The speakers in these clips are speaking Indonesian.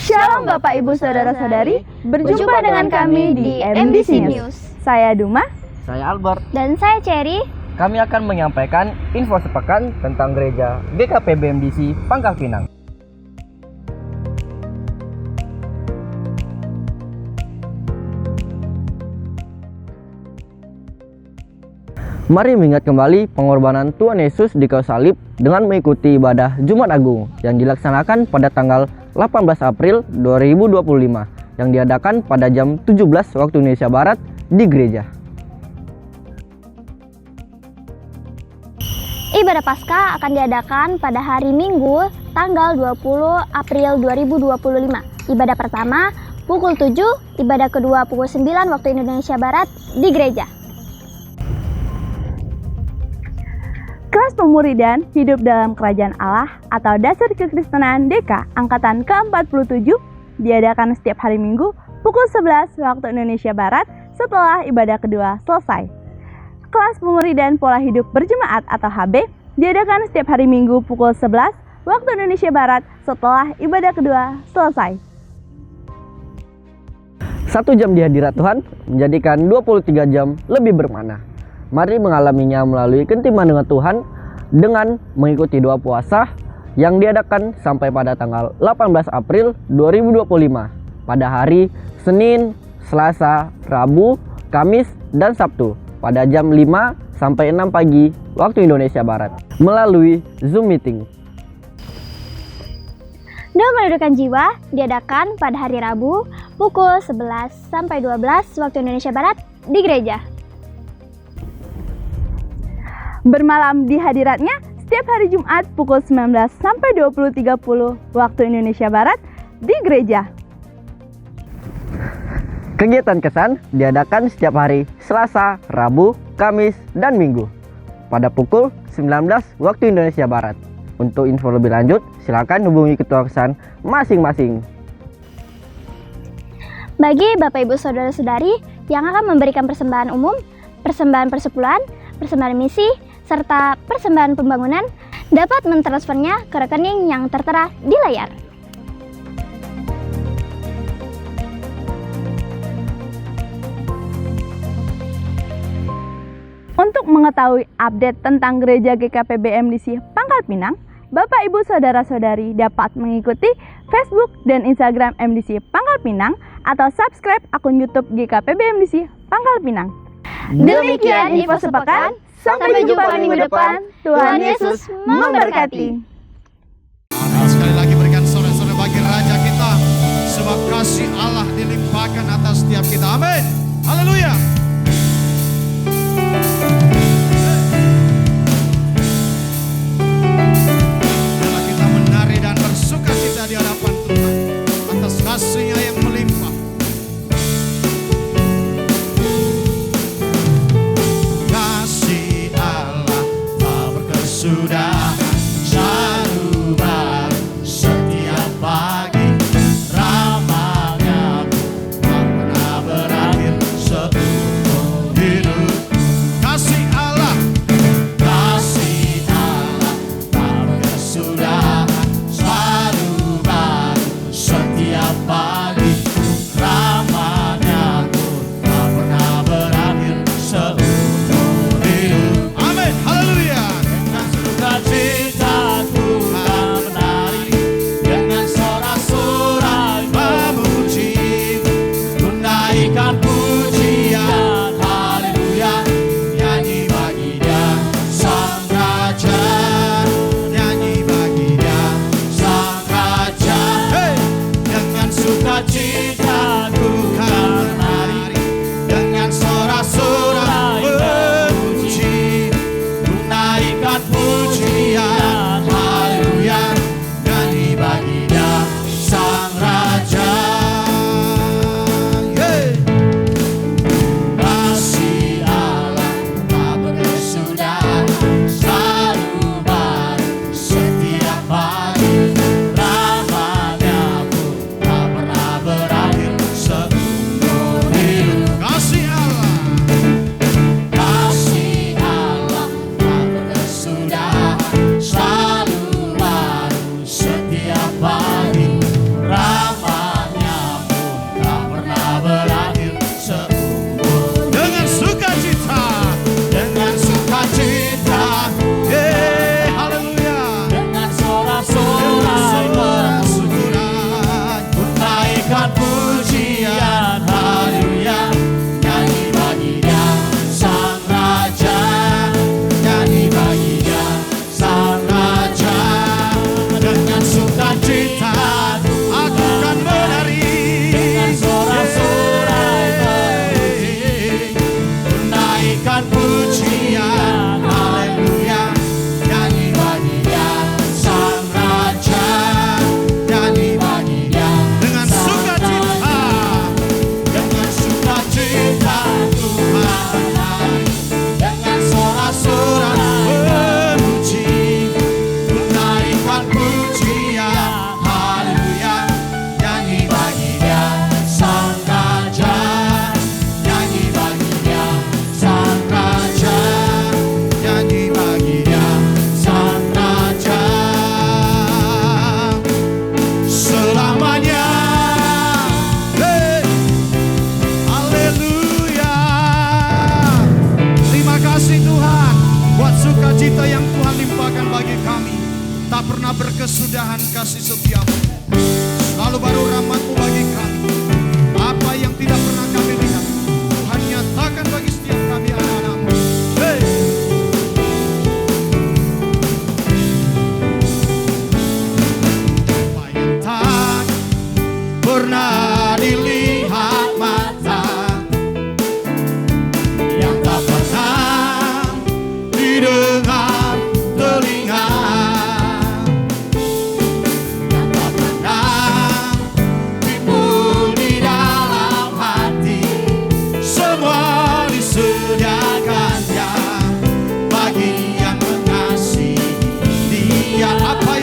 Shalom Bapak Ibu Saudara-saudari, berjumpa dengan kami di MDC News. Saya Duma, saya Albert, dan saya Cherry. Kami akan menyampaikan info sepekan tentang gereja GKPB MDC Pangkal Pinang. Mari mengingat kembali pengorbanan Tuhan Yesus di kayu salib dengan mengikuti ibadah Jumat Agung yang dilaksanakan pada tanggal 18 April 2025 yang diadakan pada jam 17 waktu Indonesia Barat di gereja. Ibadah Paskah akan diadakan pada hari Minggu tanggal 20 April 2025. Ibadah pertama pukul 7, ibadah kedua pukul 9 waktu Indonesia Barat di gereja. Kelas Pemuridan Hidup dalam Kerajaan Allah atau Dasar Kekristenan DK Angkatan ke-47 diadakan setiap hari Minggu pukul 11 waktu Indonesia Barat setelah ibadah kedua selesai. Kelas Pemuridan Pola Hidup Berjemaat atau HB diadakan setiap hari Minggu pukul 11 waktu Indonesia Barat setelah ibadah kedua selesai. 1 jam di hadirat Tuhan menjadikan 23 jam lebih bermakna. Mari mengalaminya melalui keintiman dengan Tuhan dengan mengikuti doa puasa yang diadakan sampai pada tanggal 18 April 2025 pada hari Senin, Selasa, Rabu, Kamis, dan Sabtu pada jam 5 sampai 6 pagi waktu Indonesia Barat melalui Zoom meeting. Doa Merindukan Jiwa diadakan pada hari Rabu pukul 11 sampai 12 waktu Indonesia Barat di gereja. Bermalam di hadiratnya setiap hari Jumat pukul 19 sampai 20.30 waktu Indonesia Barat di gereja. Kegiatan kesan diadakan setiap hari Selasa, Rabu, Kamis, dan Minggu pada pukul 19 waktu Indonesia Barat. Untuk info lebih lanjut, silakan hubungi ketua kesan masing-masing. Bagi Bapak Ibu Saudara-saudari yang akan memberikan persembahan umum, persembahan persepuluhan, persembahan misi, serta persembahan pembangunan, dapat mentransfernya ke rekening yang tertera di layar. Untuk mengetahui update tentang Gereja GKPB MDC Pangkal Pinang, Bapak Ibu Saudara-saudari dapat mengikuti Facebook dan Instagram MDC Pangkal Pinang atau subscribe akun YouTube GKPB MDC Pangkal Pinang. Demikian info sepekan, sampai jumpa minggu depan. Tuhan Yesus memberkati. Sekali lagi berikan sorak-sorai bagi Raja kita, sebab kasih Allah dilimpahkan atas setiap kita. Amin. Haleluya. Biarlah kita menari dan bersukacita di hadapan Tuhan atas kasih-Nya yang melimpah. Kasih Allah tak berkesudahan, selalu baru setiap pagi, ramahnya tak pernah berakhir. Seumur kasih setiamu. Selalu baru rahmat-Mu bagi kami. Apa yang tidak pernah kami lihat, Tuhan nyatakan bagi setiap kami anak-anak-Mu. Hey! Apa yang tak pernah dilihat mata, yang tak pernah didengar telinga, yang tak pernah timbul di dalam hati, semua disediakannya bagi yang mengasihi Dia. Apa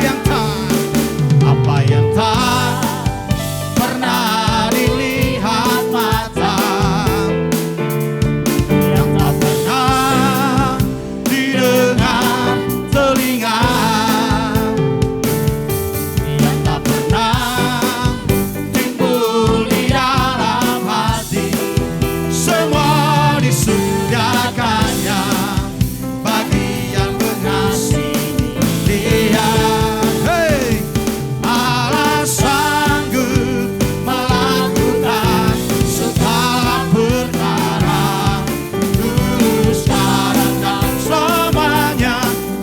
yang tak pernah dilihat mata, yang tak pernah didengar telinga, yang tak pernah timbul di dalam hati, semua disediakannya bagi yang mengasihi Dia. Hey! Allah sanggup melakukan segala perkara, dulu, sekarang, dan selamanya.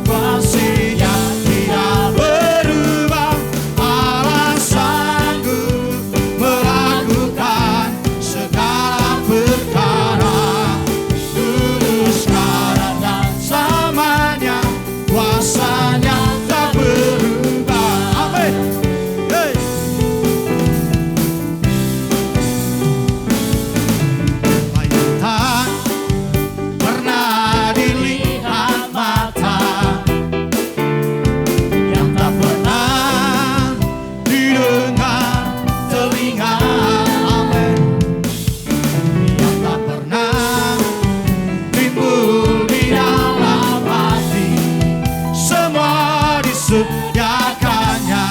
Kasih-Nya tidak berubah. Allah sanggup melakukan segala perkara, dulu, sekarang, dan selamanya. Kuasa-Nya tak berubah. Amin. Hey! Apa yang tak pernah dilihat mata, yang tak pernah didengar telinga, amin, yang tak pernah timbul di dalam hati, semua disediakannya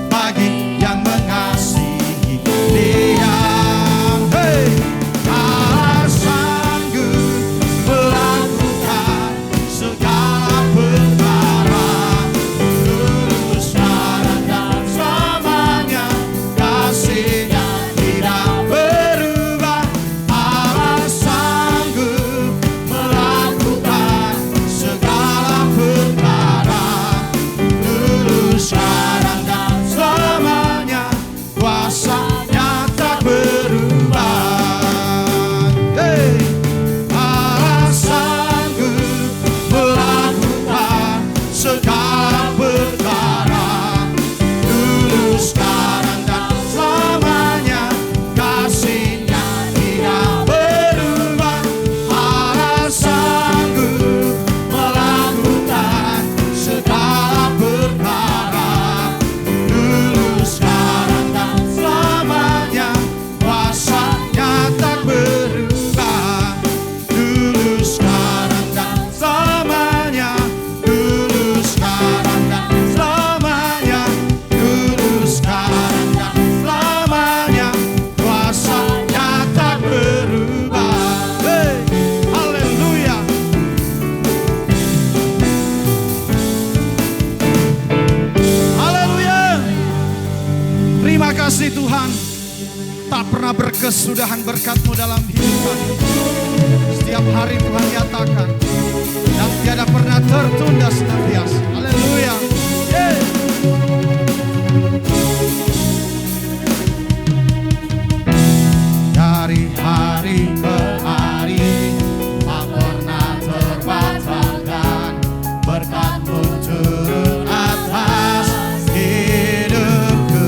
bagi yang mengasihi Dia. Hey! Allah sanggup melakukan segala perkara, dulu, sekarang, dan selamanya. Kasih-Nya tidak berubah. Allah sanggup melakukan segala perkara, dulu, sekarang, dan selamanya. Kuasa-Nya tak berubah. Hey! Allah sanggup melakukan segala perkara, dulu, sekarang, dan selamanya. Kasih-Nya tidak berubah. Allah sanggup melakukan segala perkara, dulu, sekarang, dan selamanya. Kuasa-Nya tak berubah, dulu, sekarang, dan selamanya. Dulu, sekarang, dan selamanya. Dulu, sekarang, dan selamanya. Kuasa-Nya tak berubah. Hey! Haleluya. Haleluya. Terima kasih Tuhan, tak pernah berkesudahan berkat-Mu dalam hidup kami. Setiap hari Tuhan nyatakan, dan tiada pernah tertunda senantiasa. Haleluya. Yeay. Dari hari ke hari tak pernah terbatalkan, berkat-Mu turun atas hidupku.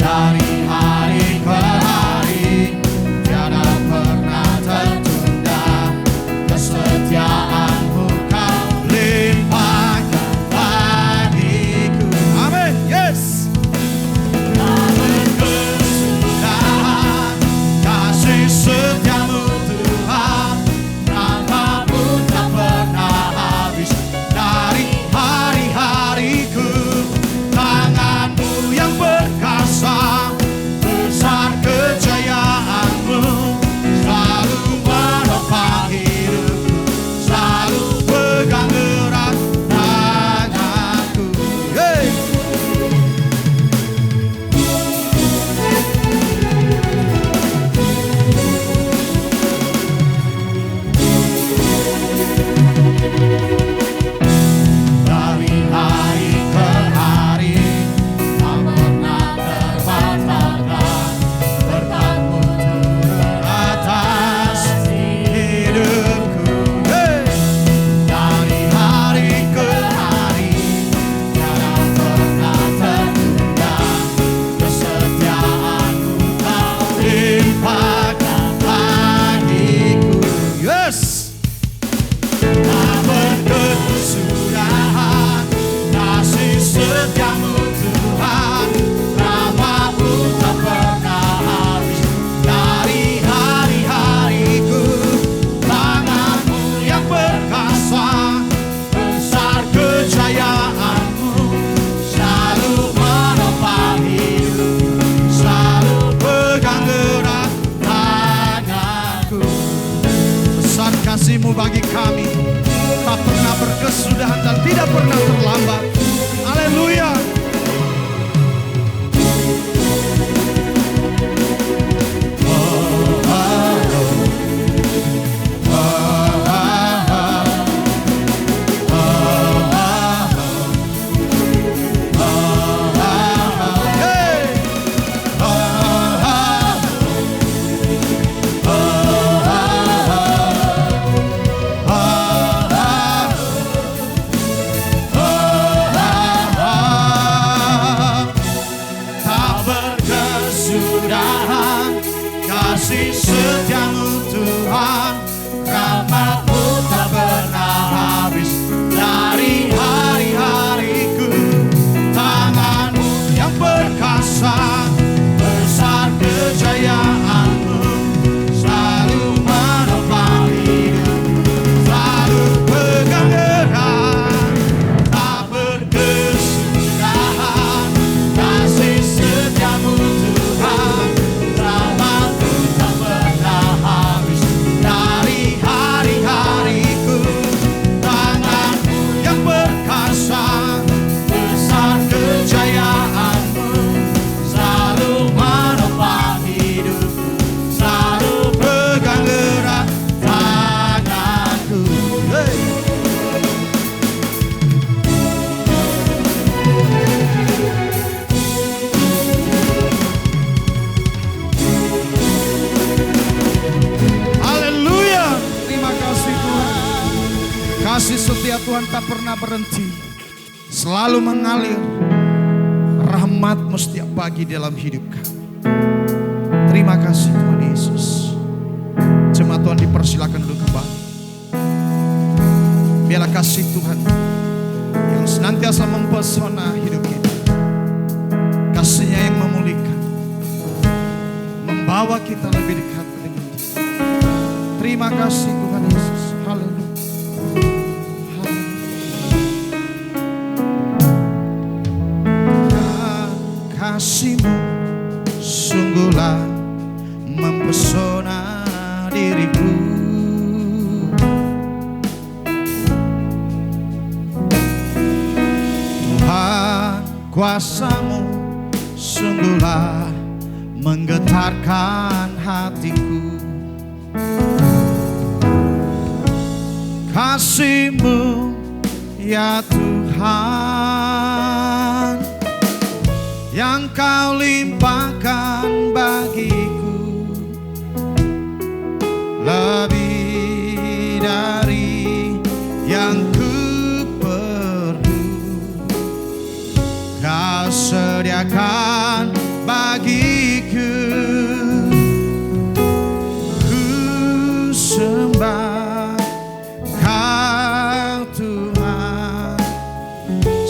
Dari hari ke hari tiada pernah tertunda, kesetiaan-Mu Kau limpahkan bagiku. berkesudahan dan tidak pernah terlambat. Haleluya. Kasih setiamu Tuhan, rahmat-Mu tak pernah habis dari hari-hariku. Tangan-Mu yang perkasa, besar kejayaan-Mu, selalu menopang hidup, selalu pegang erat, tak berkesudahan. Kasih setiamu Tuhan, rahmat-Mu tak pernah habis dari hari-hariku. Tangan-Mu yang perkasa, besar kejayaan-Mu, selalu menopang hidupku, selalu pegang erat tanganku. Hey. Haleluya. Terima kasih Tuhan. Kasih setia Tuhan tak pernah berhenti, selalu mengalir. Rahmat-Mu setiap pagi dalam hidup kami. Terima kasih Tuhan Yesus. Jemaat Tuhan dipersilakan duduk kembali. Biarlah kasih Tuhan yang senantiasa mempesona hidup kita, kasih-Nya yang memulihkan, membawa kita lebih dekat dengan Dia. Terima kasih Tuhan Yesus. Haleluya. Kasih-Mu sungguhlah mempesona diriku. Tuhan, kuasa-Mu sungguhlah menggetarkan hatiku. Kasih-Mu ya Tuhan, yang Kau limpahkan bagiku, lebih dari yang ku perlu. Kau sediakan bagiku. Ku sembah Kau Tuhan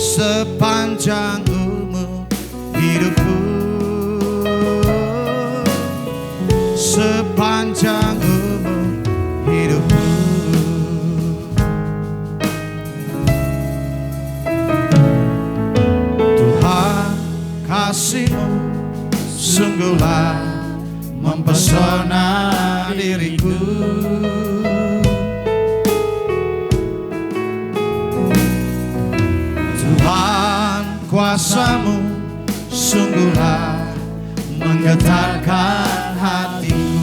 sepanjang hidupku, sepanjang umur hidupku. Tuhan, kasih-Mu sungguhlah mempesona diriku. Tuhan, kuasa-Mu sungguhlah menggetarkan hatiku.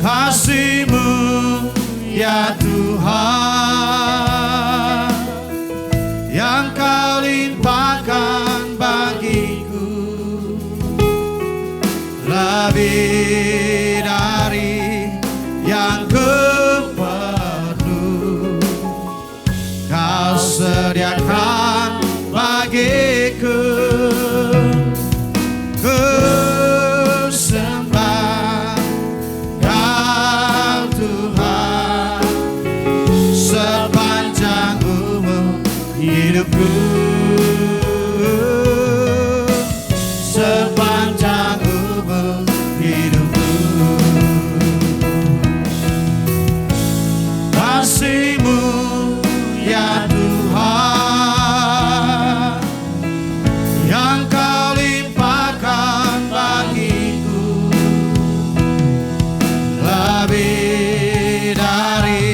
Kasih-Mu ya Tuhan, yang Kau limpahkan bagiku, lebih dari yang ku perlu. Kau sediakan bagiku. Ku sembah Kau Tuhan sepanjang umur hidupku, sepanjang umur hidupku. Kasih-Mu ya Tuhan, yang Kau limpahkan bagiku, lebih dari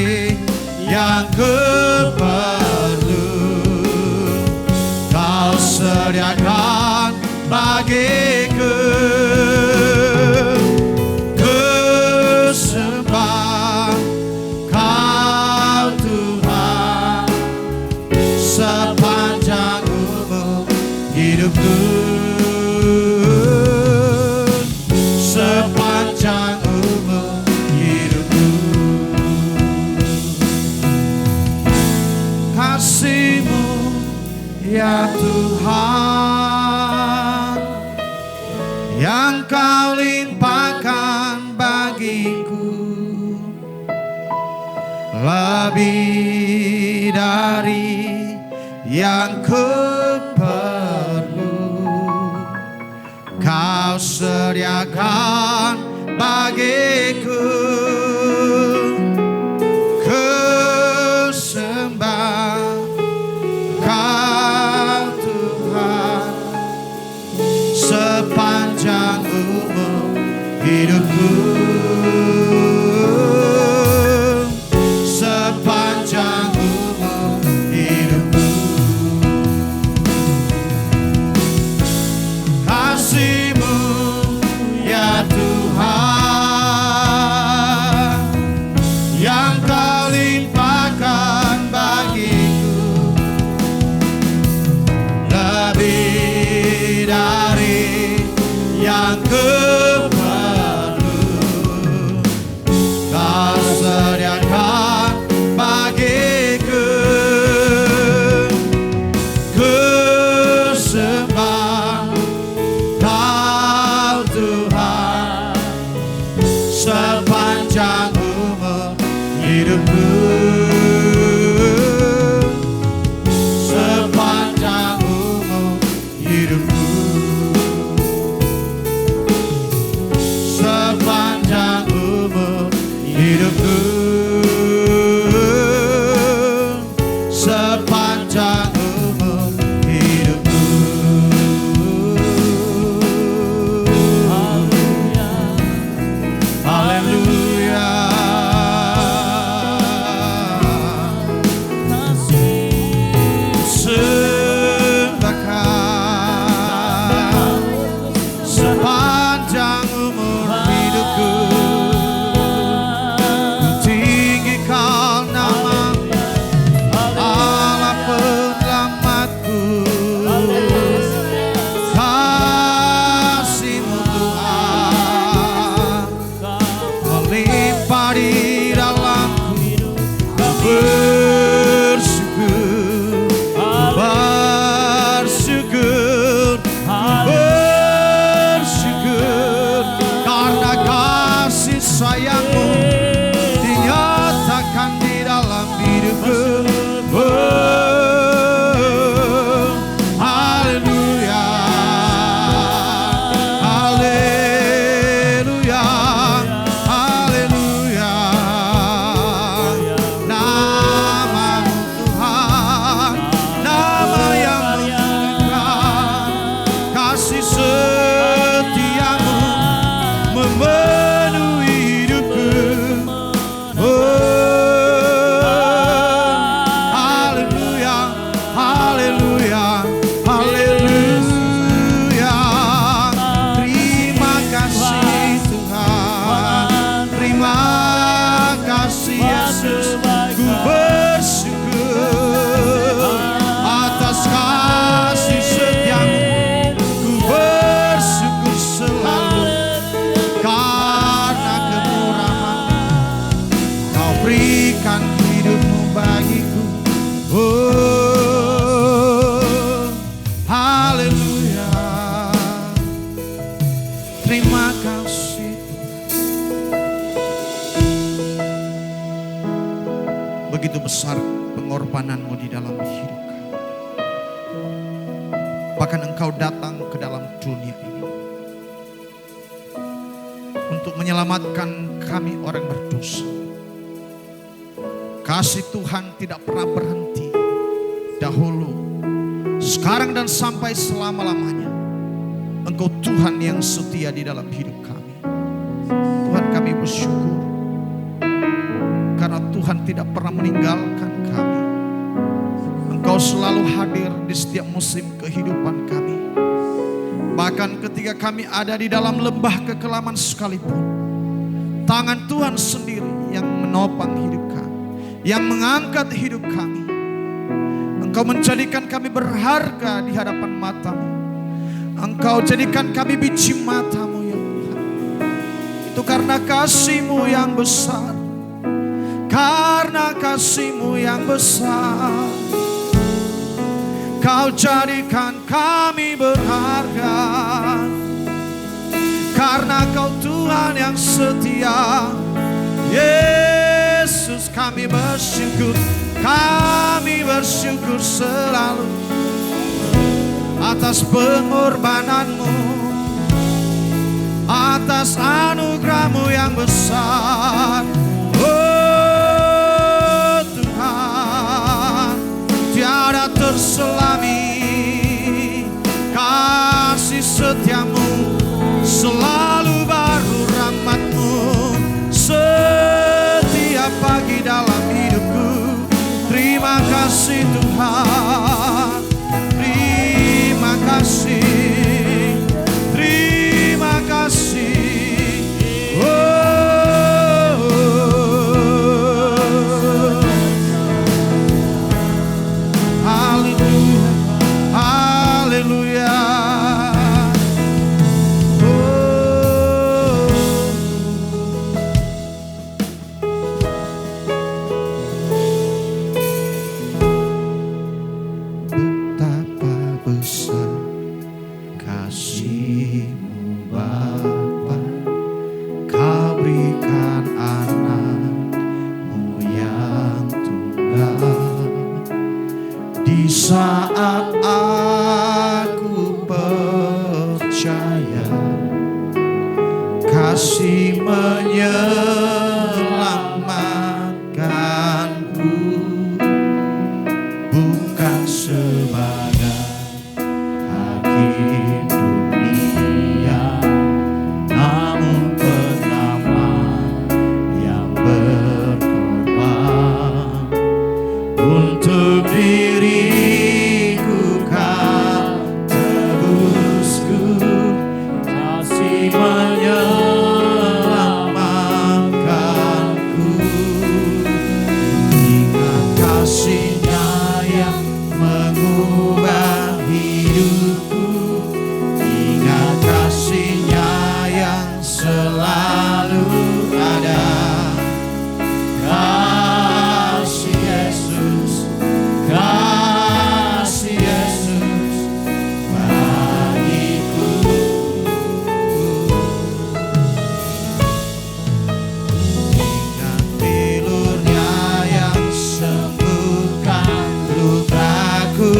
bagiku. Kusembah Kau Tuhan sepanjang umur hidupku. Sepanjang umur hidupku. Kasih-Mu ya Tuhan yang Kau limpahkan bagiku, lebih dari yang ku perlu. Kau sediakan bagiku. Kusembah Kau Tuhan sepanjang umur hidupku. Sepanjang umur hidupku. Kasih-Mu ya Tuhan yang Kau limpahkan bagiku, lebih dari yang ku perlu. Kau sediakan bagiku. Kusembah Kau Tuhan sepanjang umur hidupku. Sepanjang umur hidupku. Sepanjang umur hidupku. Sepanjang umur hidupku. Haleluya. Sembahkan sepanjang umur hidupku. Ku tinggikan nama Allah penyelamatku. Kasih-Mu Tuhan melimpah di dalamku. Ku bersyukur, bersyukur, bersyukur karena kasih sayang-Mu dinyatakan di dalam hidupku. Oh, haleluya, haleluya, haleluya. Nama-Mu Tuhan, nama yang memulihkan. Kasih setia-Mu memenuhi hidupku. Oh, haleluya, haleluya, haleluya. Terima kasih Tuhan, terima kasih Yesus. Ku bersyukur atas kasih setia-Mu. Ku bersyukur selalu karena kemurahan-Mu. Kau berikan hidup-Mu bagiku. Oh, haleluya. Terima kasih. Begitu besar pengorbanan-Mu di dalam hidup kami. Bahkan Engkau datang ke dalam dunia ini untuk menyelamatkan kami orang berdosa. Kasih Tuhan tidak pernah berhenti dahulu, sekarang dan sampai selama-lamanya. Engkau Tuhan yang setia di dalam hidup kami. Tuhan, kami bersyukur karena Tuhan tidak pernah meninggalkan kami. Engkau selalu hadir di setiap musim kehidupan kami. Bahkan ketika kami ada di dalam lembah kekelaman sekalipun, tangan Tuhan sendiri yang menopang hidup kami, yang mengangkat hidup kami. Engkau menjadikan kami berharga di hadapan mata-Mu. Engkau jadikan kami biji mata-Mu ya Tuhan. Itu karena kasih-Mu yang besar. Karena kasih-Mu yang besar, Kau jadikan kami berharga. Karena Kau Tuhan yang setia, Yesus, kami bersyukur. Kami bersyukur selalu atas pengorbanan-Mu, atas anugerah-Mu yang besar. Oh Tuhan, tiada terselami kasih setia-Mu, selalu baru rahmat-Mu setiap pagi dalam hidupku. Terima kasih Tuhan, terima kasih, terima kasih. Haleluya, haleluya. Betapa besar kasih-Mu Bapa, Kau berikan anak-Mu yang tunggal. Di saat aku percaya, kasih menyelamatkanku, bukan sebagai hakim dunia, namun penama yang berkorban untuk diriku. Kau tebusku, kasih menyelamatkanku. Ingat kasih-Nya yang mengubah hidupku, ingat kasih-Nya yang selalu ada. Kasih Yesus, kasih Yesus bagiku. Ingat bilur-Nya yang sembuhkan lukaku,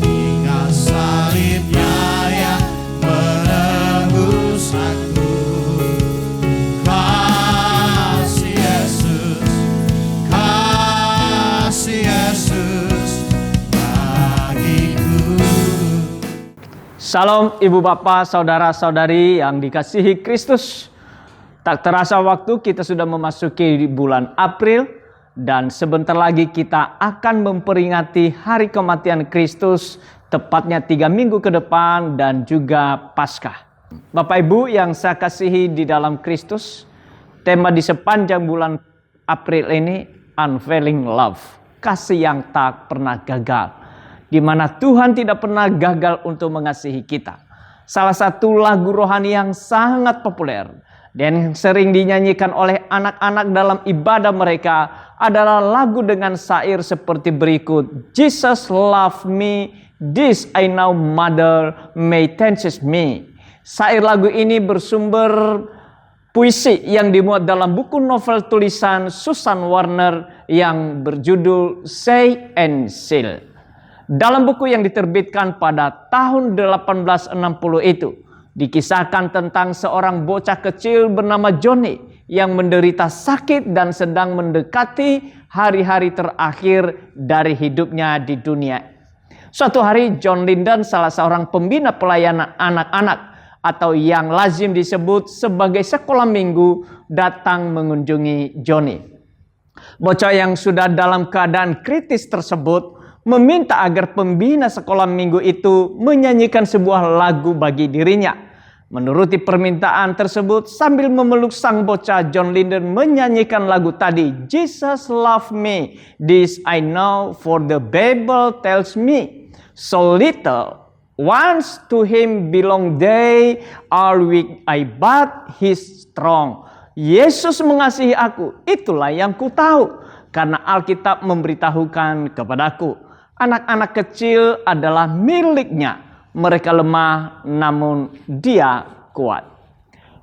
ingat salib-Nya yang menebus aku. Kasih Yesus, kasih Yesus bagiku. Salam Ibu Bapak, Saudara-saudari yang dikasihi Kristus. Tak terasa waktu kita sudah memasuki bulan April dan sebentar lagi kita akan memperingati hari kematian Kristus, tepatnya 3 minggu ke depan dan juga Paskah. Bapak Ibu yang saya kasihi di dalam Kristus, tema di sepanjang bulan April ini Unfailing Love, kasih yang tak pernah gagal, di mana Tuhan tidak pernah gagal untuk mengasihi kita. Salah satu lagu rohani yang sangat populer dan yang sering dinyanyikan oleh anak-anak dalam ibadah mereka adalah lagu dengan syair seperti berikut. Jesus love me, this I know mother may teaches me. Syair lagu ini bersumber puisi yang dimuat dalam buku novel tulisan Susan Warner yang berjudul Say and Seal. Dalam buku yang diterbitkan pada tahun 1860 itu, dikisahkan tentang seorang bocah kecil bernama Johnny yang menderita sakit dan sedang mendekati hari-hari terakhir dari hidupnya di dunia. Suatu hari John Linden, salah seorang pembina pelayanan anak-anak atau yang lazim disebut sebagai sekolah minggu, datang mengunjungi Johnny. Bocah yang sudah dalam keadaan kritis tersebut meminta agar pembina sekolah minggu itu menyanyikan sebuah lagu bagi dirinya. Menuruti permintaan tersebut, sambil memeluk sang bocah, John Linden menyanyikan lagu tadi, Jesus love me, this I know, for the Bible tells me, so little once to him belong they, are weak I but he's strong. Yesus mengasihi aku, itulah yang ku tahu, karena Alkitab memberitahukan kepadaku. Anak-anak kecil adalah miliknya. Mereka lemah, namun dia kuat.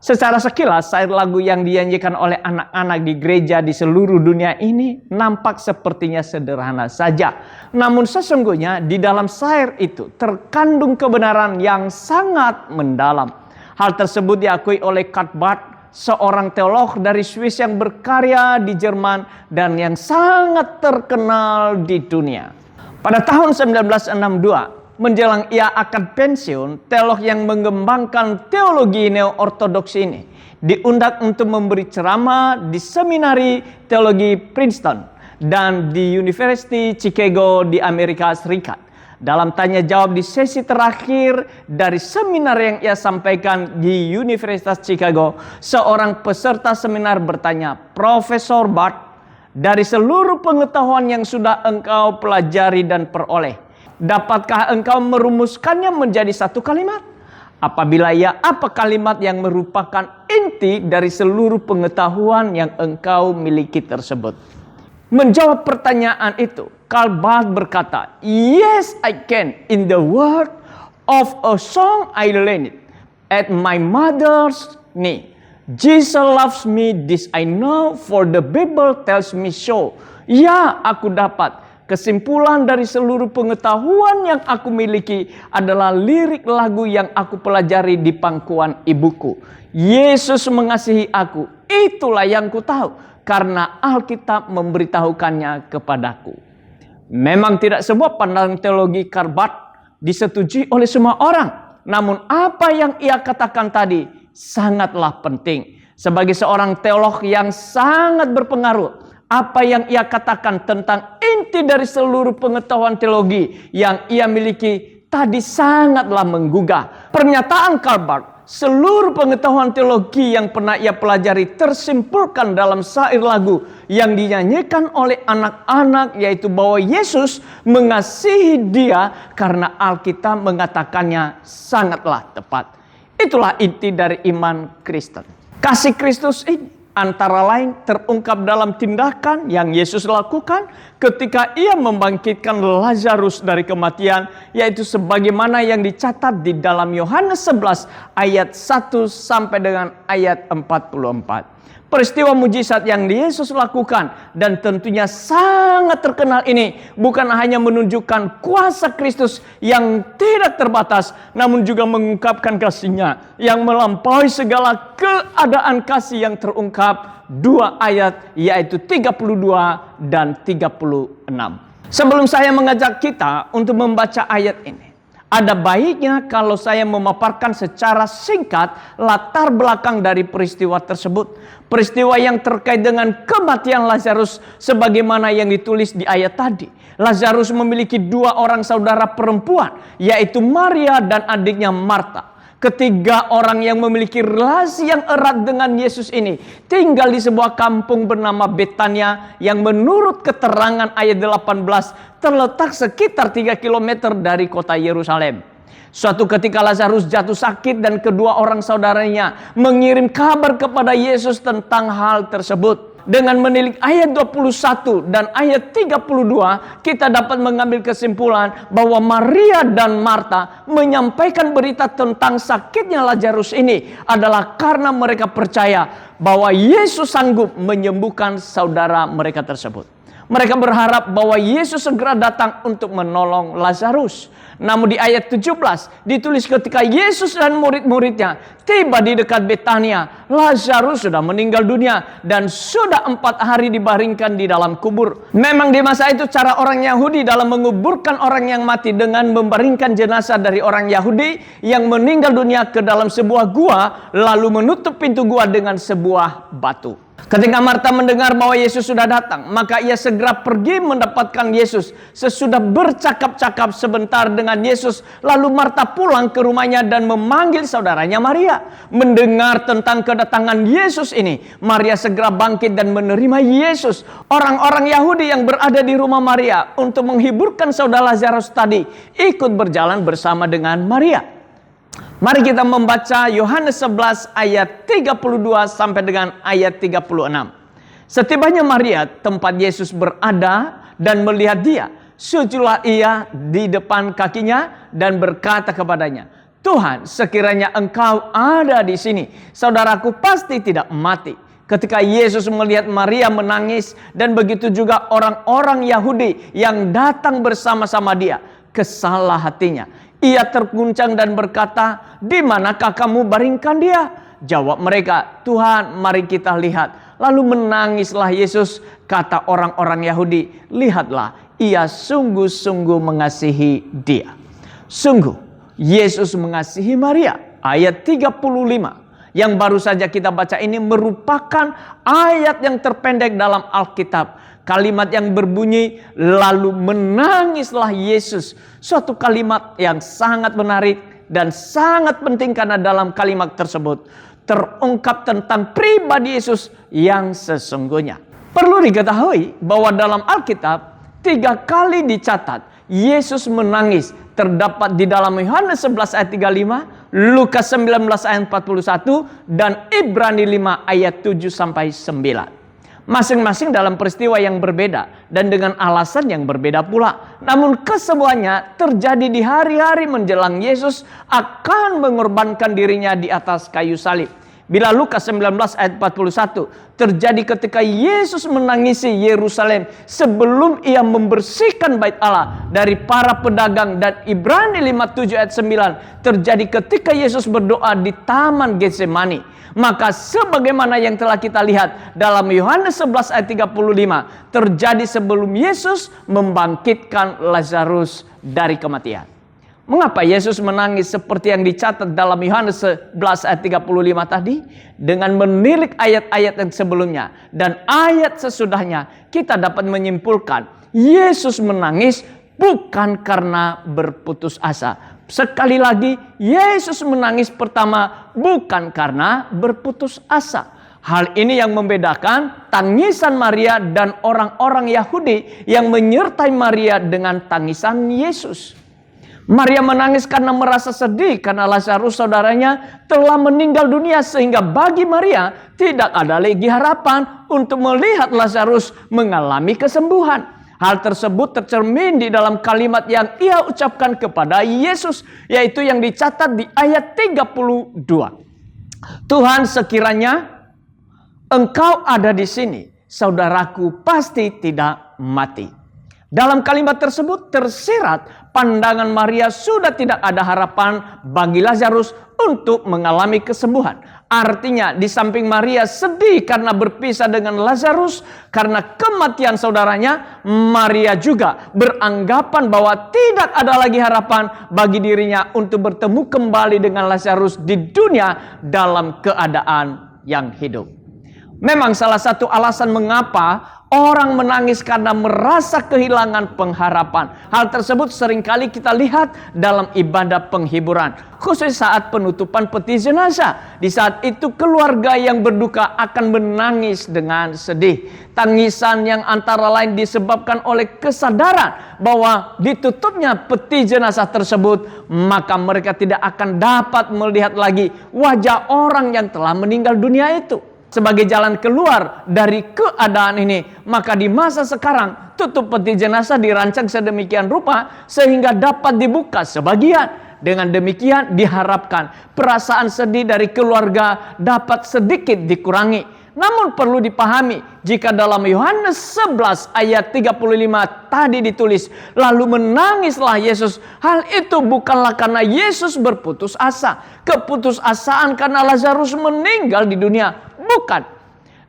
Secara sekilas, syair lagu yang dinyanyikan oleh anak-anak di gereja di seluruh dunia ini nampak sepertinya sederhana saja. Namun sesungguhnya di dalam syair itu terkandung kebenaran yang sangat mendalam. Hal tersebut diakui oleh Karl Barth, seorang teolog dari Swiss yang berkarya di Jerman dan yang sangat terkenal di dunia. Pada tahun 1962, menjelang ia akan pensiun, teolog yang mengembangkan teologi neo-ortodoks ini diundang untuk memberi ceramah di seminari teologi Princeton dan di University Chicago di Amerika Serikat. Dalam tanya jawab di sesi terakhir dari seminar yang ia sampaikan di Universitas Chicago, seorang peserta seminar bertanya, Profesor Barth, dari seluruh pengetahuan yang sudah engkau pelajari dan peroleh, dapatkah engkau merumuskannya menjadi satu kalimat? Apabila ya, apa kalimat yang merupakan inti dari seluruh pengetahuan yang engkau miliki tersebut? Menjawab pertanyaan itu, Karl Barth berkata, yes, I can. In the word of a song I learned at my mother's knee. Jesus loves me, this I know, for the Bible tells me so. Ya, aku dapat. Kesimpulan dari seluruh pengetahuan yang aku miliki adalah lirik lagu yang aku pelajari di pangkuan ibuku. Yesus mengasihi aku, itulah yang ku tahu, karena Alkitab memberitahukannya kepadaku. Memang tidak sebuah pandangan teologi Karl Barth disetujui oleh semua orang. Namun apa yang ia katakan tadi sangatlah penting. Sebagai seorang teolog yang sangat berpengaruh, apa yang ia katakan tentang inti dari seluruh pengetahuan teologi yang ia miliki tadi sangatlah menggugah. Pernyataan Karl Barth, seluruh pengetahuan teologi yang pernah ia pelajari tersimpulkan dalam syair lagu yang dinyanyikan oleh anak-anak, yaitu bahwa Yesus mengasihi dia karena Alkitab mengatakannya sangatlah tepat. Itulah inti dari iman Kristen. Kasih Kristus ini antara lain terungkap dalam tindakan yang Yesus lakukan ketika ia membangkitkan Lazarus dari kematian, yaitu sebagaimana yang dicatat di dalam Yohanes 11 ayat 1 sampai dengan ayat 44. Peristiwa mujizat yang Yesus lakukan dan tentunya sangat terkenal ini bukan hanya menunjukkan kuasa Kristus yang tidak terbatas, namun juga mengungkapkan kasih-Nya yang melampaui segala keadaan kasih yang terungkap dua ayat, yaitu 32 dan 36. Sebelum saya mengajak kita untuk membaca ayat ini, ada baiknya kalau saya memaparkan secara singkat latar belakang dari peristiwa tersebut. Peristiwa yang terkait dengan kematian Lazarus sebagaimana yang ditulis di ayat tadi. Lazarus memiliki dua orang saudara perempuan, yaitu Maria dan adiknya Marta. Ketiga orang yang memiliki relasi yang erat dengan Yesus ini tinggal di sebuah kampung bernama Betania yang menurut keterangan ayat 18 terletak sekitar 3 km dari kota Yerusalem. Suatu ketika Lazarus jatuh sakit dan kedua orang saudaranya mengirim kabar kepada Yesus tentang hal tersebut. Dengan menilik ayat 21 dan ayat 32, kita dapat mengambil kesimpulan bahwa Maria dan Marta menyampaikan berita tentang sakitnya Lazarus ini adalah karena mereka percaya bahwa Yesus sanggup menyembuhkan saudara mereka tersebut. Mereka berharap bahwa Yesus segera datang untuk menolong Lazarus. Namun di ayat 17 ditulis ketika Yesus dan murid-muridnya tiba di dekat Betania, Lazarus sudah meninggal dunia dan sudah 4 hari dibaringkan di dalam kubur. Memang di masa itu cara orang Yahudi dalam menguburkan orang yang mati dengan membaringkan jenazah dari orang Yahudi yang meninggal dunia ke dalam sebuah gua, lalu menutup pintu gua dengan sebuah batu. Ketika Marta mendengar bahwa Yesus sudah datang, maka ia segera pergi mendapatkan Yesus. Sesudah bercakap-cakap sebentar dengan Yesus, lalu Marta pulang ke rumahnya dan memanggil saudaranya Maria. Mendengar tentang kedatangan Yesus ini, Maria segera bangkit dan menerima Yesus. Orang-orang Yahudi yang berada di rumah Maria untuk menghiburkan saudara Lazarus tadi ikut berjalan bersama dengan Maria. Mari kita membaca Yohanes 11 ayat 32 sampai dengan ayat 36. Setibanya Maria tempat Yesus berada dan melihat dia, sujudlah ia di depan kakinya dan berkata kepadanya, Tuhan, sekiranya engkau ada di sini, saudaraku pasti tidak mati. Ketika Yesus melihat Maria menangis dan begitu juga orang-orang Yahudi yang datang bersama-sama dia, kesalah hatinya. Ia terguncang dan berkata, di manakah kamu baringkan dia? Jawab mereka, Tuhan, mari kita lihat. Lalu menangislah Yesus. Kata orang-orang Yahudi, lihatlah, ia sungguh-sungguh mengasihi dia. Sungguh, Yesus mengasihi Maria. Ayat 35 yang baru saja kita baca ini merupakan ayat yang terpendek dalam Alkitab. Kalimat yang berbunyi, lalu menangislah Yesus. Suatu kalimat yang sangat menarik dan sangat penting karena dalam kalimat tersebut terungkap tentang pribadi Yesus yang sesungguhnya. Perlu diketahui bahwa dalam Alkitab 3 kali dicatat Yesus menangis. Terdapat di dalam Yohanes 11 ayat 35, Lukas 19 ayat 41, dan Ibrani 5 ayat 7 sampai 9. Masing-masing dalam peristiwa yang berbeda dan dengan alasan yang berbeda pula. Namun kesemuanya terjadi di hari-hari menjelang Yesus akan mengorbankan dirinya di atas kayu salib. Bila Lukas 19 ayat 41 terjadi ketika Yesus menangisi Yerusalem sebelum ia membersihkan bait Allah dari para pedagang, dan Ibrani 57 ayat 9 terjadi ketika Yesus berdoa di Taman Getsemani. Maka sebagaimana yang telah kita lihat dalam Yohanes 11 ayat 35 terjadi sebelum Yesus membangkitkan Lazarus dari kematian. Mengapa Yesus menangis seperti yang dicatat dalam Yohanes 11 ayat 35 tadi? Dengan menilik ayat-ayat yang sebelumnya dan ayat sesudahnya, kita dapat menyimpulkan Yesus menangis bukan karena berputus asa. Sekali lagi, Yesus menangis pertama bukan karena berputus asa. Hal ini yang membedakan tangisan Maria dan orang-orang Yahudi yang menyertai Maria dengan tangisan Yesus. Maria menangis karena merasa sedih karena Lazarus saudaranya telah meninggal dunia, sehingga bagi Maria tidak ada lagi harapan untuk melihat Lazarus mengalami kesembuhan. Hal tersebut tercermin di dalam kalimat yang ia ucapkan kepada Yesus, yaitu yang dicatat di ayat 32. Tuhan, sekiranya engkau ada di sini, saudaraku pasti tidak mati. Dalam kalimat tersebut tersirat pandangan Maria sudah tidak ada harapan bagi Lazarus untuk mengalami kesembuhan. Artinya di samping Maria sedih karena berpisah dengan Lazarus karena kematian saudaranya, Maria juga beranggapan bahwa tidak ada lagi harapan bagi dirinya untuk bertemu kembali dengan Lazarus di dunia dalam keadaan yang hidup. Memang salah satu alasan mengapa orang menangis karena merasa kehilangan pengharapan. Hal tersebut seringkali kita lihat dalam ibadah penghiburan, khusus saat penutupan peti jenazah. Di saat itu keluarga yang berduka akan menangis dengan sedih. Tangisan yang antara lain disebabkan oleh kesadaran bahwa ditutupnya peti jenazah tersebut, maka mereka tidak akan dapat melihat lagi wajah orang yang telah meninggal dunia itu. Sebagai jalan keluar dari keadaan ini, maka di masa sekarang tutup peti jenazah dirancang sedemikian rupa sehingga dapat dibuka sebagian. Dengan demikian diharapkan perasaan sedih dari keluarga dapat sedikit dikurangi. Namun perlu dipahami, jika dalam Yohanes 11 ayat 35 tadi ditulis, lalu menangislah Yesus, hal itu bukanlah karena Yesus berputus asa. Keputusasaan karena Lazarus meninggal di dunia, bukan.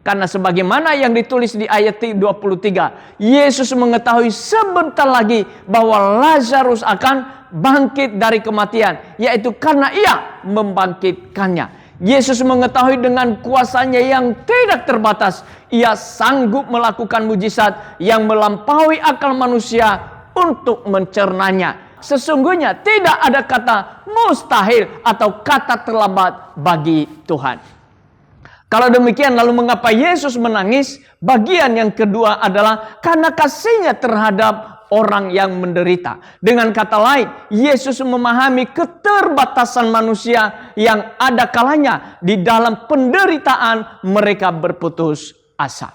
Karena sebagaimana yang ditulis di ayat 23, Yesus mengetahui sebentar lagi bahwa Lazarus akan bangkit dari kematian, yaitu karena ia membangkitkannya. Yesus mengetahui dengan kuasanya yang tidak terbatas, ia sanggup melakukan mujizat yang melampaui akal manusia untuk mencernanya. Sesungguhnya tidak ada kata mustahil atau kata terlambat bagi Tuhan. Kalau demikian, lalu mengapa Yesus menangis? Bagian yang kedua adalah karena kasihnya terhadap orang yang menderita. Dengan kata lain, Yesus memahami keterbatasan manusia yang ada kalanya di dalam penderitaan mereka berputus asa.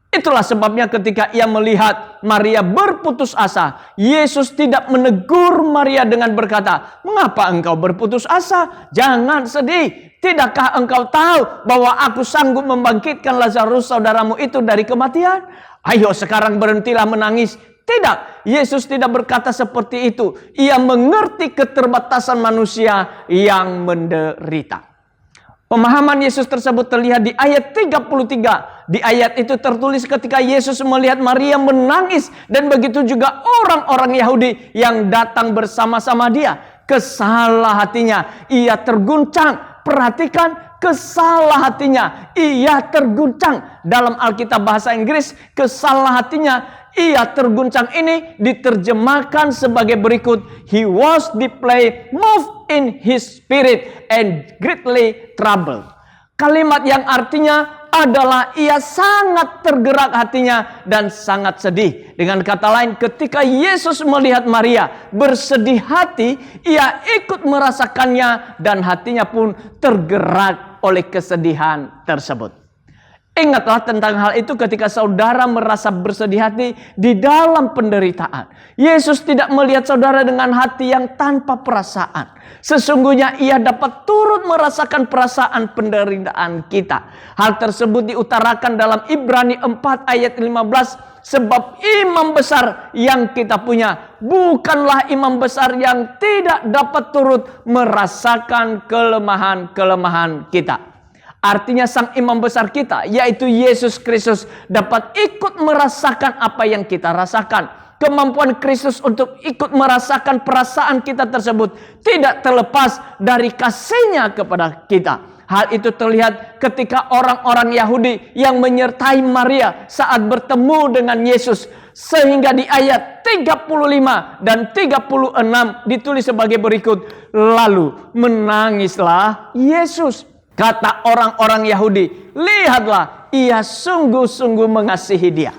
Itulah sebabnya ketika ia melihat Maria berputus asa, Yesus tidak menegur Maria dengan berkata, "Mengapa engkau berputus asa? Jangan sedih. Tidakkah engkau tahu bahwa aku sanggup membangkitkan Lazarus saudaramu itu dari kematian? Ayo sekarang berhentilah menangis." Tidak, Yesus tidak berkata seperti itu. Ia mengerti keterbatasan manusia yang menderita. Pemahaman Yesus tersebut terlihat di ayat 33. Di ayat itu tertulis ketika Yesus melihat Maria menangis dan begitu juga orang-orang Yahudi yang datang bersama-sama dia. Kesalah hatinya, ia terguncang. Perhatikan, kesalah hatinya, ia terguncang. Dalam Alkitab bahasa Inggris, kesalah hatinya, ia terguncang ini diterjemahkan sebagai berikut. He was deeply moved in his spirit and greatly troubled. Kalimat yang artinya adalah ia sangat tergerak hatinya dan sangat sedih. Dengan kata lain, ketika Yesus melihat Maria bersedih hati, ia ikut merasakannya dan hatinya pun tergerak oleh kesedihan tersebut. Ingatlah tentang hal itu ketika saudara merasa bersedih hati di dalam penderitaan. Yesus tidak melihat saudara dengan hati yang tanpa perasaan. Sesungguhnya ia dapat turut merasakan perasaan penderitaan kita. Hal tersebut diutarakan dalam Ibrani 4 ayat 15. Sebab imam besar yang kita punya bukanlah imam besar yang tidak dapat turut merasakan kelemahan-kelemahan kita. Artinya sang imam besar kita, yaitu Yesus Kristus, dapat ikut merasakan apa yang kita rasakan. Kemampuan Kristus untuk ikut merasakan perasaan kita tersebut tidak terlepas dari kasihnya kepada kita. Hal itu terlihat ketika orang-orang Yahudi yang menyertai Maria saat bertemu dengan Yesus. Sehingga di ayat 35 dan 36 ditulis sebagai berikut. Lalu menangislah Yesus. Kata orang-orang Yahudi, lihatlah, ia sungguh-sungguh mengasihi dia.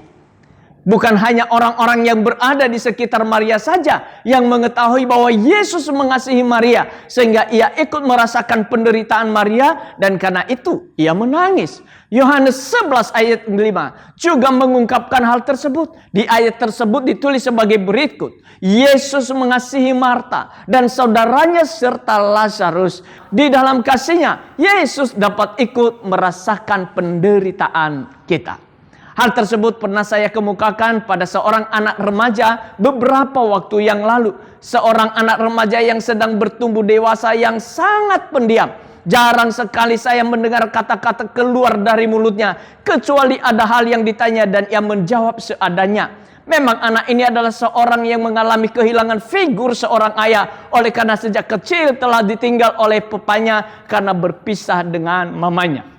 Bukan hanya orang-orang yang berada di sekitar Maria saja yang mengetahui bahwa Yesus mengasihi Maria, sehingga ia ikut merasakan penderitaan Maria dan karena itu ia menangis. Yohanes 11 ayat 5 juga mengungkapkan hal tersebut. Di ayat tersebut ditulis sebagai berikut. Yesus mengasihi Marta dan saudaranya serta Lazarus. Di dalam kasihnya, Yesus dapat ikut merasakan penderitaan kita. Hal tersebut pernah saya kemukakan pada seorang anak remaja beberapa waktu yang lalu. Seorang anak remaja yang sedang bertumbuh dewasa yang sangat pendiam. Jarang sekali saya mendengar kata-kata keluar dari mulutnya, kecuali ada hal yang ditanya dan ia menjawab seadanya. Memang anak ini adalah seorang yang mengalami kehilangan figur seorang ayah. Oleh karena sejak kecil telah ditinggal oleh papanya karena berpisah dengan mamanya.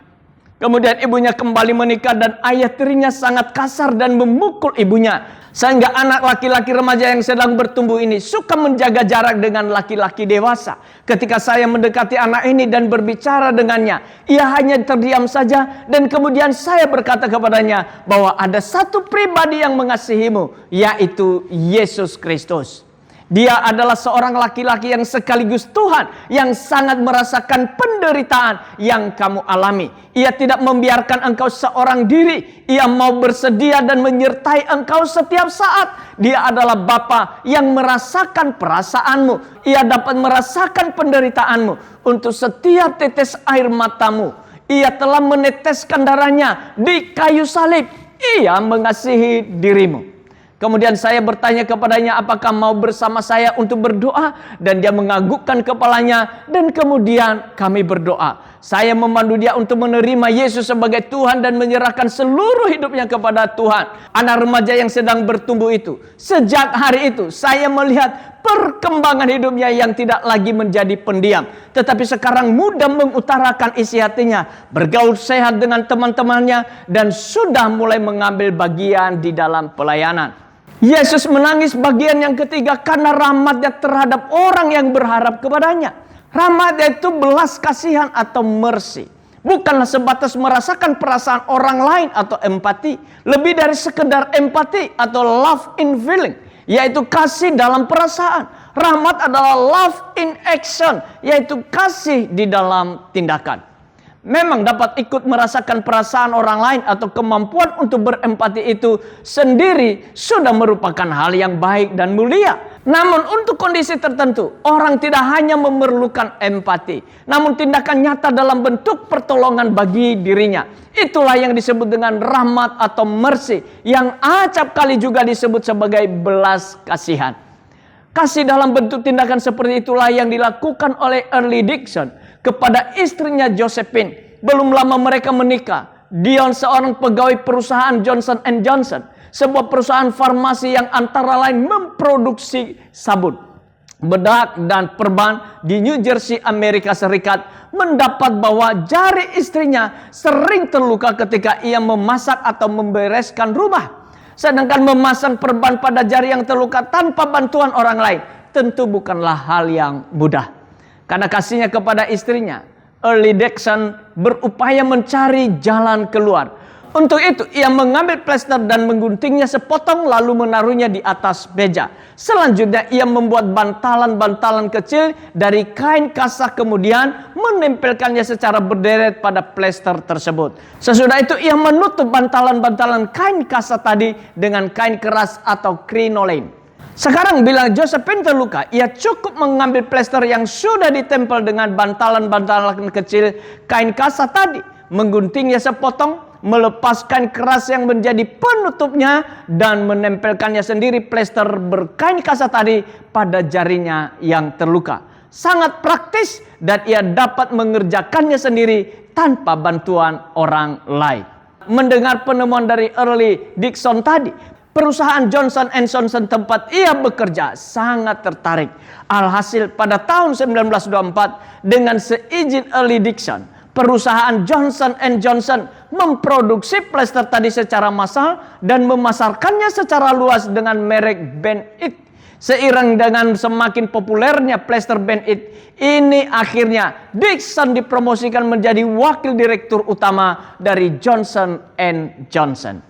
Kemudian ibunya kembali menikah dan ayah tirinya sangat kasar dan memukul ibunya. Sehingga anak laki-laki remaja yang sedang bertumbuh ini suka menjaga jarak dengan laki-laki dewasa. Ketika saya mendekati anak ini dan berbicara dengannya, ia hanya terdiam saja dan kemudian saya berkata kepadanya bahwa ada satu pribadi yang mengasihimu, yaitu Yesus Kristus. Dia adalah seorang laki-laki yang sekaligus Tuhan yang sangat merasakan penderitaan yang kamu alami. Ia tidak membiarkan engkau seorang diri. Ia mau bersedia dan menyertai engkau setiap saat. Dia adalah Bapa yang merasakan perasaanmu. Ia dapat merasakan penderitaanmu. Untuk setiap tetes air matamu, ia telah meneteskan darahnya di kayu salib. Ia mengasihi dirimu. Kemudian saya bertanya kepadanya apakah mau bersama saya untuk berdoa. Dan dia menganggukkan kepalanya dan kemudian kami berdoa. Saya memandu dia untuk menerima Yesus sebagai Tuhan dan menyerahkan seluruh hidupnya kepada Tuhan. Anak remaja yang sedang bertumbuh itu, sejak hari itu saya melihat perkembangan hidupnya yang tidak lagi menjadi pendiam, tetapi sekarang mudah mengutarakan isi hatinya, bergaul sehat dengan teman-temannya, dan sudah mulai mengambil bagian di dalam pelayanan. Yesus menangis bagian yang ketiga karena rahmatnya terhadap orang yang berharap kepadanya. Rahmat itu belas kasihan atau mercy. Bukanlah sebatas merasakan perasaan orang lain atau empati. Lebih dari sekedar empati atau love in feeling, yaitu kasih dalam perasaan. Rahmat adalah love in action, yaitu kasih di dalam tindakan. Memang dapat ikut merasakan perasaan orang lain atau kemampuan untuk berempati itu sendiri sudah merupakan hal yang baik dan mulia. Namun untuk kondisi tertentu, orang tidak hanya memerlukan empati, namun tindakan nyata dalam bentuk pertolongan bagi dirinya. Itulah yang disebut dengan rahmat atau mercy, yang acap kali juga disebut sebagai belas kasihan. Kasih dalam bentuk tindakan seperti itulah yang dilakukan oleh Early Dixon kepada istrinya Josephine. Belum lama mereka menikah. Dion seorang pegawai perusahaan Johnson & Johnson, sebuah perusahaan farmasi yang antara lain memproduksi sabun, bedak, dan perban di New Jersey, Amerika Serikat, mendapat bahwa jari istrinya sering terluka ketika ia memasak atau membereskan rumah. Sedangkan memasang perban pada jari yang terluka tanpa bantuan orang lain tentu bukanlah hal yang mudah. Karena kasihnya kepada istrinya, Early Dixon berupaya mencari jalan keluar. Untuk itu ia mengambil plester dan mengguntingnya sepotong lalu menaruhnya di atas meja. Selanjutnya ia membuat bantalan-bantalan kecil dari kain kasah, kemudian menempelkannya secara berderet pada plester tersebut. Sesudah itu ia menutup bantalan-bantalan kain kasah tadi dengan kain keras atau crinoline. Sekarang bila Josephine terluka, ia cukup mengambil plester yang sudah ditempel dengan bantalan-bantalan kecil kain kasah tadi, mengguntingnya sepotong, melepas kain keras yang menjadi penutupnya, dan menempelkannya sendiri plester berkain kasah tadi pada jarinya yang terluka. Sangat praktis dan ia dapat mengerjakannya sendiri tanpa bantuan orang lain. Mendengar penemuan dari Early Dixon tadi, perusahaan Johnson & Johnson tempat ia bekerja sangat tertarik. Alhasil pada tahun 1924 dengan seizin Early Dixon, perusahaan Johnson & Johnson memproduksi plester tadi secara massal dan memasarkannya secara luas dengan merek Band-It. Seiring dengan semakin populernya plester Band-It ini, akhirnya Dixon dipromosikan menjadi wakil direktur utama dari Johnson & Johnson.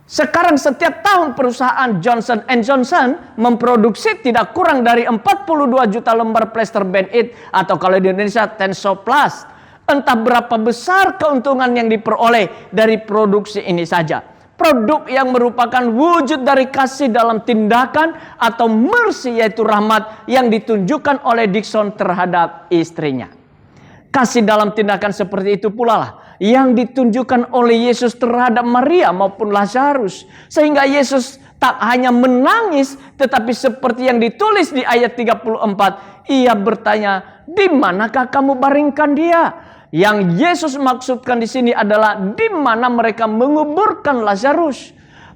Sekarang setiap tahun perusahaan Johnson & Johnson memproduksi tidak kurang dari 42 juta lembar plester Band-It atau kalau di Indonesia Tensoplast. Entah berapa besar keuntungan yang diperoleh dari produksi ini saja. Produk yang merupakan wujud dari kasih dalam tindakan atau mercy, yaitu rahmat yang ditunjukkan oleh Dixon terhadap istrinya. Kasih dalam tindakan seperti itu pula lah yang ditunjukkan oleh Yesus terhadap Maria maupun Lazarus. Sehingga Yesus tak hanya menangis, tetapi seperti yang ditulis di ayat 34, ia bertanya, "Di manakah kamu baringkan dia?" Yang Yesus maksudkan di sini adalah di mana mereka menguburkan Lazarus.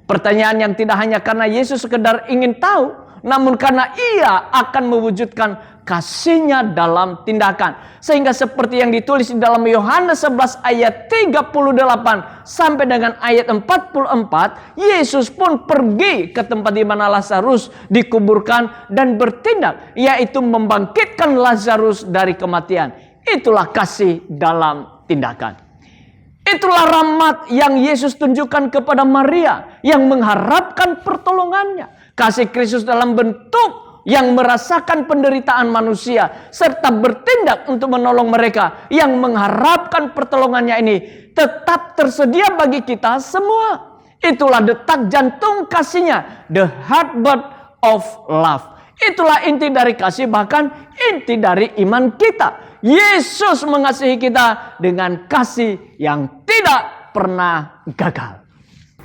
Pertanyaan yang tidak hanya karena Yesus sekedar ingin tahu, namun karena ia akan mewujudkan kasihnya dalam tindakan. Sehingga seperti yang ditulis di dalam Yohanes 11 ayat 38 sampai dengan ayat 44, Yesus pun pergi ke tempat di mana Lazarus dikuburkan dan bertindak, yaitu membangkitkan Lazarus dari kematian. Itulah kasih dalam tindakan. Itulah rahmat yang Yesus tunjukkan kepada Maria yang mengharapkan pertolongannya. Kasih Kristus dalam bentuk yang merasakan penderitaan manusia serta bertindak untuk menolong mereka yang mengharapkan pertolongannya ini tetap tersedia bagi kita semua. Itulah detak jantung kasihnya, the heartbeat of love. Itulah inti dari kasih, bahkan inti dari iman kita. Yesus mengasihi kita dengan kasih yang tidak pernah gagal.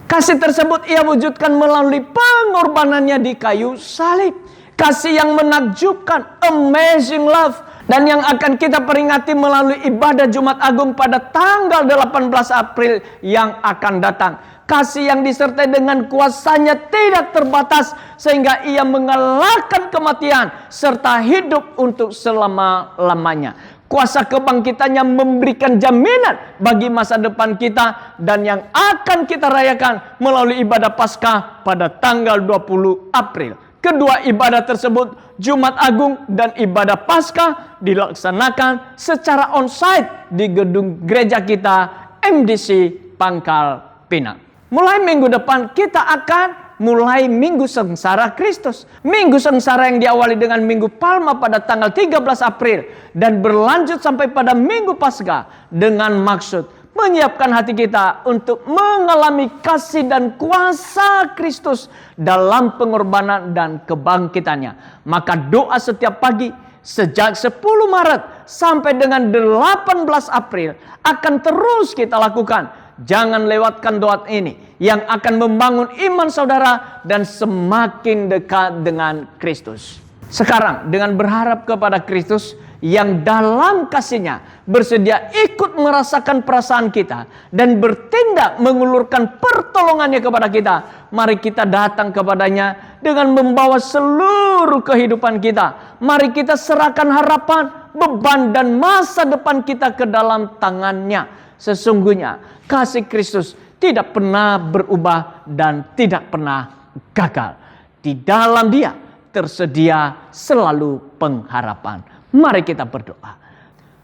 Kasih tersebut ia wujudkan melalui pengorbanannya di kayu salib. kasih yang menakjubkan, amazing love, dan yang akan kita peringati melalui ibadah Jumat Agung pada tanggal 18 April yang akan datang. Kasih yang disertai dengan kuasanya tidak terbatas, sehingga ia mengalahkan kematian serta hidup untuk selama-lamanya. Kuasa kebangkitannya memberikan jaminan bagi masa depan kita, dan yang akan kita rayakan melalui ibadah Paskah pada tanggal 20 April. Kedua ibadah tersebut, Jumat Agung dan ibadah Paskah, dilaksanakan secara onsite di gedung gereja kita MDC Pangkal Pinang. Mulai minggu depan kita akan mulai Minggu Sengsara Kristus. Minggu Sengsara yang diawali dengan Minggu Palma pada tanggal 13 April dan berlanjut sampai pada Minggu Paskah dengan maksud menyiapkan hati kita untuk mengalami kasih dan kuasa Kristus dalam pengorbanan dan kebangkitannya. Maka doa setiap pagi sejak 10 Maret sampai dengan 18 April akan terus kita lakukan. Jangan lewatkan doa ini yang akan membangun iman saudara dan semakin dekat dengan Kristus. Sekarang dengan berharap kepada Kristus yang dalam kasih-Nya bersedia ikut merasakan perasaan kita dan bertindak mengulurkan pertolongannya kepada kita, mari kita datang kepadanya dengan membawa seluruh kehidupan kita. Mari kita serahkan harapan, beban dan masa depan kita ke dalam tangan-Nya. Sesungguhnya kasih Kristus tidak pernah berubah dan tidak pernah gagal. Di dalam Dia tersedia selalu pengharapan. Mari kita berdoa.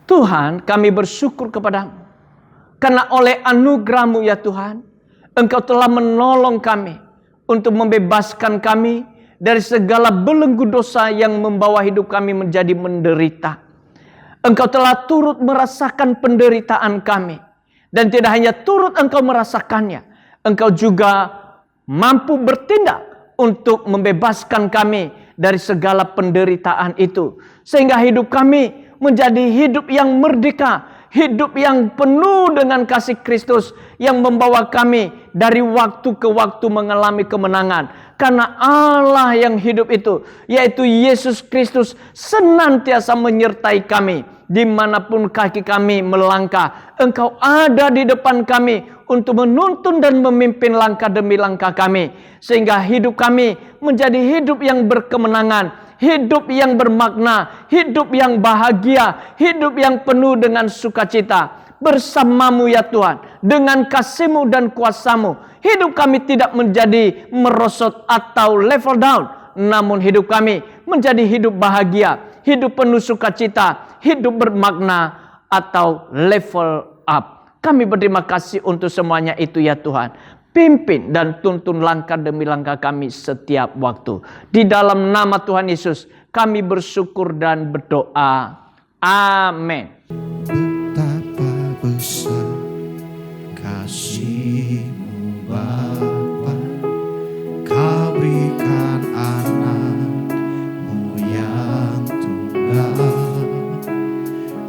Tuhan, kami bersyukur kepadamu, karena oleh anugerah-Mu ya Tuhan, Engkau telah menolong kami untuk membebaskan kami dari segala belenggu dosa yang membawa hidup kami menjadi menderita. Engkau telah turut merasakan penderitaan kami. Dan tidak hanya turut Engkau merasakannya, Engkau juga mampu bertindak untuk membebaskan kami dari segala penderitaan itu. Sehingga hidup kami menjadi hidup yang merdeka, hidup yang penuh dengan kasih Kristus yang membawa kami dari waktu ke waktu mengalami kemenangan. Karena Allah yang hidup itu, yaitu Yesus Kristus, senantiasa menyertai kami. Dimanapun kaki kami melangkah, Engkau ada di depan kami untuk menuntun dan memimpin langkah demi langkah kami. Sehingga hidup kami menjadi hidup yang berkemenangan, hidup yang bermakna, hidup yang bahagia, hidup yang penuh dengan sukacita. Bersama-Mu ya Tuhan, dengan kasih-Mu dan kuasa-Mu, hidup kami tidak menjadi merosot atau level down, namun hidup kami menjadi hidup bahagia, hidup penuh sukacita, hidup bermakna atau level up. Kami berterima kasih untuk semuanya itu ya Tuhan. Pimpin dan tuntun langkah demi langkah kami setiap waktu. Di dalam nama Tuhan Yesus kami bersyukur dan berdoa. Amin. Betapa besar kasih-Mu Bapa, Kau berikan anak-Mu yang tunggal.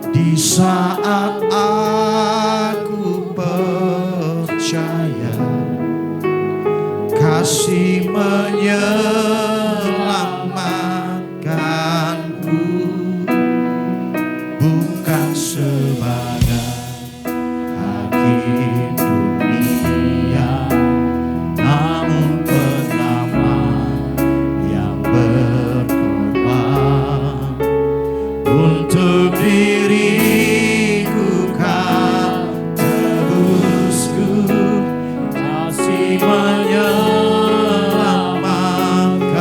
Di saat aku percaya kasih menyelamatkanku, bukan sebagai hakim dunia, namun pengamat yang berkorban untuk diriku. Kau tebusku, kasih menyelamatkan.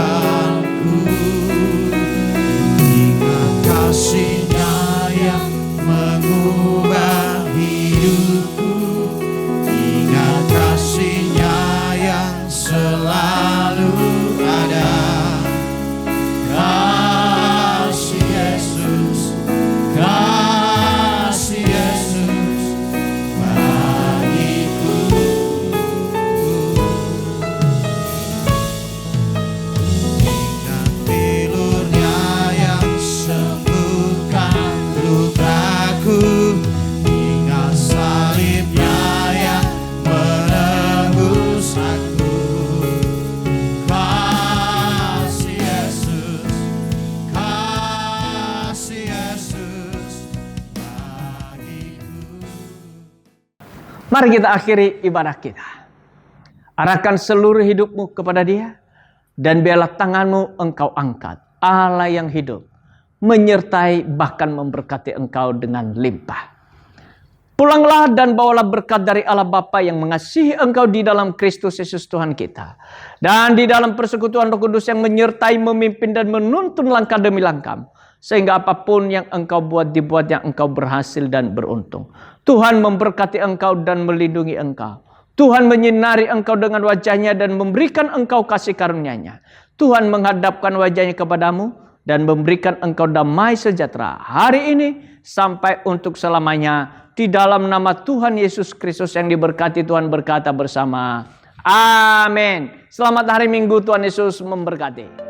Mari kita akhiri ibadah kita. Arahkan seluruh hidupmu kepada Dia. Dan biarlah tanganmu engkau angkat. Allah yang hidup menyertai bahkan memberkati engkau dengan limpah. Pulanglah dan bawalah berkat dari Allah Bapa yang mengasihi engkau di dalam Kristus Yesus Tuhan kita. Dan di dalam persekutuan Roh Kudus yang menyertai, memimpin dan menuntun langkah demi langkah. Sehingga apapun yang engkau buat dibuat yang engkau berhasil dan beruntung. Tuhan memberkati engkau dan melindungi engkau. Tuhan menyinari engkau dengan wajahnya dan memberikan engkau kasih karunia-Nya. Tuhan menghadapkan wajahnya kepadamu dan memberikan engkau damai sejahtera hari ini sampai untuk selamanya. Di dalam nama Tuhan Yesus Kristus yang diberkati, Tuhan berkata bersama, amin. Selamat hari Minggu, Tuhan Yesus memberkati.